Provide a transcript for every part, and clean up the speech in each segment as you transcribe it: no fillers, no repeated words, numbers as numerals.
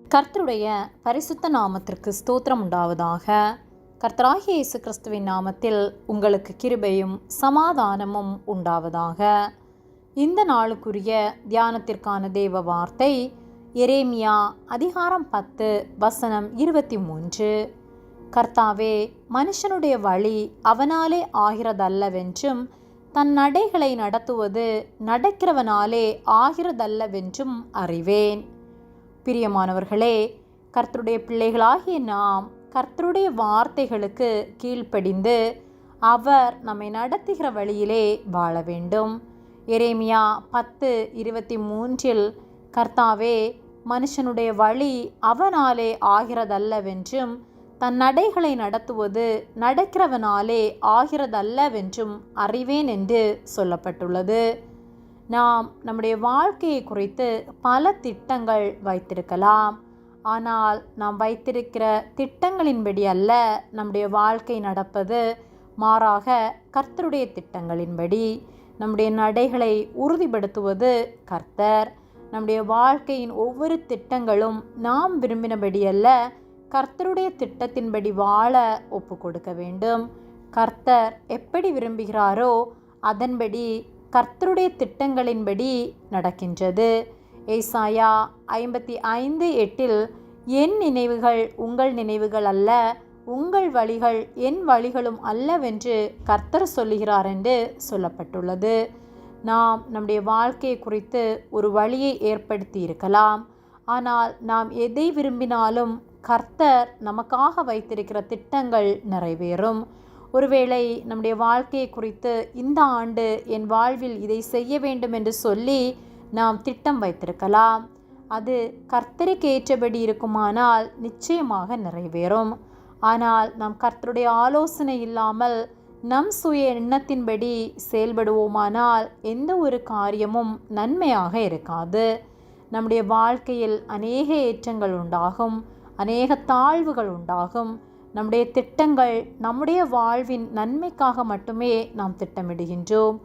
கர்த்தருடைய பரிசுத்த நாமத்திற்கு ஸ்தோத்திரம் உண்டாவதாக. கர்த்தராகிய இயேசு கிறிஸ்துவின் நாமத்தில் உங்களுக்கு கிருபையும் சமாதானமும் உண்டாவதாக. இந்த நாளுக்குரிய தியானத்திற்கான தேவ வார்த்தை எரேமியா அதிகாரம் 10 வசனம் 23. கர்த்தாவே, மனுஷனுடைய வழி அவனாலே ஆகிறதல்லவென்றும் தன் நடைகளை நடத்துவது நடக்கிறவனாலே ஆகிறதல்லவென்றும் அறிவேன். பிரியமானவர்களே, கர்த்தருடைய பிள்ளைகளாகிய நாம் கர்த்தருடைய வார்த்தைகளுக்கு கீழ்ப்படிந்து அவர் நம்மை நடத்துகிற வழியிலே வாழ வேண்டும். எரேமியா 10:23 கர்த்தாவே, மனுஷனுடைய வழி அவனாலே ஆகிறதல்லவென்றும் தன் நடைகளை நடத்துவது நடக்கிறவனாலே ஆகிறதல்லவென்றும் அறிவேன் என்று சொல்லப்பட்டுள்ளது. நாம் நம்முடைய வாழ்க்கையை குறித்து பல திட்டங்கள் வைத்திருக்கலாம். ஆனால் நாம் வைத்திருக்கிற திட்டங்களின்படி அல்ல நம்முடைய வாழ்க்கை நடப்பது. மாறாக கர்த்தருடைய திட்டங்களின்படி நம்முடைய நடைகளை உறுதிப்படுத்துவது கர்த்தர். நம்முடைய வாழ்க்கையின் ஒவ்வொரு திட்டங்களும் நாம் விரும்பினபடி அல்ல, கர்த்தருடைய திட்டத்தின்படி வாழ ஒப்பு கொடுக்க வேண்டும். கர்த்தர் எப்படி விரும்புகிறாரோ அதன்படி கர்த்தருடைய திட்டங்களின்படி நடக்கின்றது. ஏசாயா 55:8 என் நினைவுகள் உங்கள் நினைவுகள் அல்ல, உங்கள் வழிகள் என் வழிகளும் அல்லவென்று கர்த்தர் சொல்லுகிறார் என்று சொல்லப்பட்டுள்ளது. நாம் நம்முடைய வாழ்க்கையை குறித்து ஒரு வழியை ஏற்படுத்தி இருக்கலாம். ஆனால் நாம் எதை விரும்பினாலும் கர்த்தர் நமக்காக வைத்திருக்கிற திட்டங்கள் நிறைவேறும். ஒருவேளை நம்முடைய வாழ்க்கையை குறித்து இந்த ஆண்டு என் வாழ்வில் இதை செய்ய வேண்டும் என்று சொல்லி நாம் திட்டம் வைத்திருக்கலாம். அது கர்த்தருக்கு ஏற்றபடி இருக்குமானால் நிச்சயமாக நிறைவேறும். ஆனால் நாம் கர்த்தருடைய ஆலோசனை இல்லாமல் நம் சுய எண்ணத்தின்படி செயல்படுவோமானால் எந்த ஒரு காரியமும் நன்மையாக இருக்காது. நம்முடைய வாழ்க்கையில் அநேக ஏற்றங்கள் உண்டாகும், அநேக தாழ்வுகள் உண்டாகும். நம்முடைய திட்டங்கள் நம்முடைய வாழ்வின் நன்மைக்காக மட்டுமே நாம் திட்டமிடுகின்றோம்.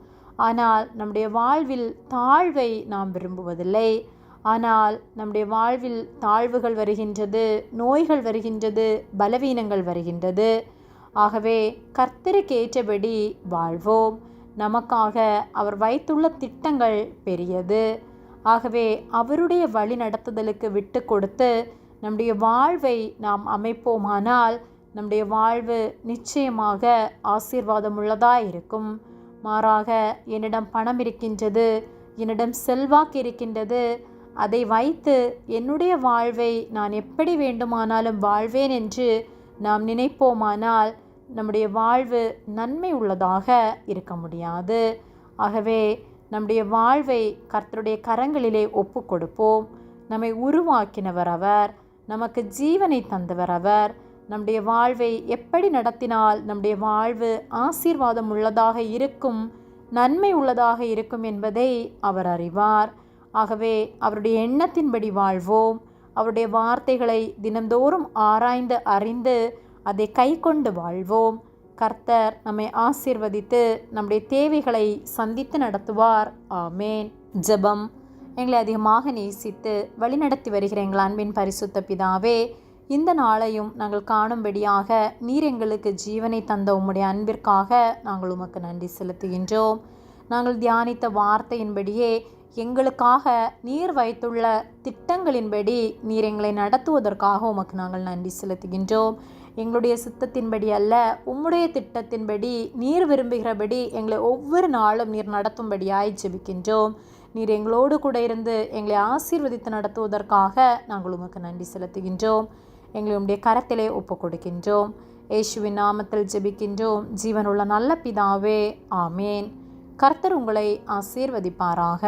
ஆனால் நம்முடைய வாழ்வில் தாழ்வை நாம் விரும்புவதில்லை. ஆனால் நம்முடைய வாழ்வில் தாழ்வுகள் வருகின்றது, நோய்கள் வருகின்றது, பலவீனங்கள் வருகின்றது. ஆகவே கர்த்தருக்கு ஏற்றபடி வாழ்வோம். நமக்காக அவர் வைத்துள்ள திட்டங்கள் பெரியது. ஆகவே அவருடைய வழி நடத்துதலுக்கு விட்டு கொடுத்து நம்முடைய வாழ்வை நாம் அமைப்போமானால் நம்முடைய வாழ்வு நிச்சயமாக ஆசீர்வாதம் உள்ளதாக இருக்கும். மாறாக என்னிடம் பணம் இருக்கின்றது, என்னிடம் செல்வாக்கு இருக்கின்றது, அதை வைத்து என்னுடைய வாழ்வை நான் எப்படி வேண்டுமானாலும் வாழ்வேன் என்று நாம் நினைப்போமானால் நம்முடைய வாழ்வு நன்மை உள்ளதாக இருக்க முடியாது. ஆகவே நம்முடைய வாழ்வை கர்த்தருடைய கரங்களிலே ஒப்பு கொடுப்போம். நம்மை உருவாக்கினவர் அவர், நமக்கு ஜீவனை தந்தவர் அவர். நம்முடைய வாழ்வை எப்படி நடத்தினால் நம்முடைய வாழ்வு ஆசீர்வாதம் உள்ளதாக இருக்கும், நன்மை உள்ளதாக இருக்கும் என்பதை அவர் அறிவார். ஆகவே அவருடைய எண்ணத்தின்படி வாழ்வோம். அவருடைய வார்த்தைகளை தினந்தோறும் ஆராய்ந்து அறிந்து அதை கை கொண்டு வாழ்வோம். கர்த்தர் நம்மை ஆசீர்வதித்து நம்முடைய தேவைகளை சந்தித்து நடத்துவார். ஆமேன். ஜெபம். எங்களை அதிகமாக நேசித்து வழிநடத்தி வருகிற எங்கள் அன்பின் பரிசுத்த பிதாவே, இந்த நாளையும் நாங்கள் காணும்படியாக நீர் எங்களுக்கு ஜீவனை தந்த உம்முடைய அன்பிற்காக நாங்கள் உமக்கு நன்றி செலுத்துகின்றோம். நாங்கள் தியானித்த வார்த்தையின்படியே எங்களுக்காக நீர் வைத்துள்ள திட்டங்களின்படி நீர் எங்களை நடத்துவதற்காக உமக்கு நாங்கள் நன்றி செலுத்துகின்றோம். எங்களுடைய சித்தத்தின்படி அல்ல, உம்முடைய திட்டத்தின்படி நீர் விரும்புகிறபடி எங்களை ஒவ்வொரு நாளும் நீர் நடத்தும்படியாய் ஜெபிக்கின்றோம். நீர் எங்களோடு கூட இருந்து எங்களை ஆசீர்வதித்து நடத்துவதற்காக நாங்கள் உமக்கு நன்றி செலுத்துகின்றோம். எங்களை உம்முடைய கரத்திலே ஒப்பு கொடுக்கின்றோம். இயேசுவின் நாமத்தில் ஜெபிக்கின்றோம் ஜீவனுள்ள நல்ல பிதாவே. ஆமேன். கர்த்தர் உங்களை ஆசீர்வதிப்பாராக.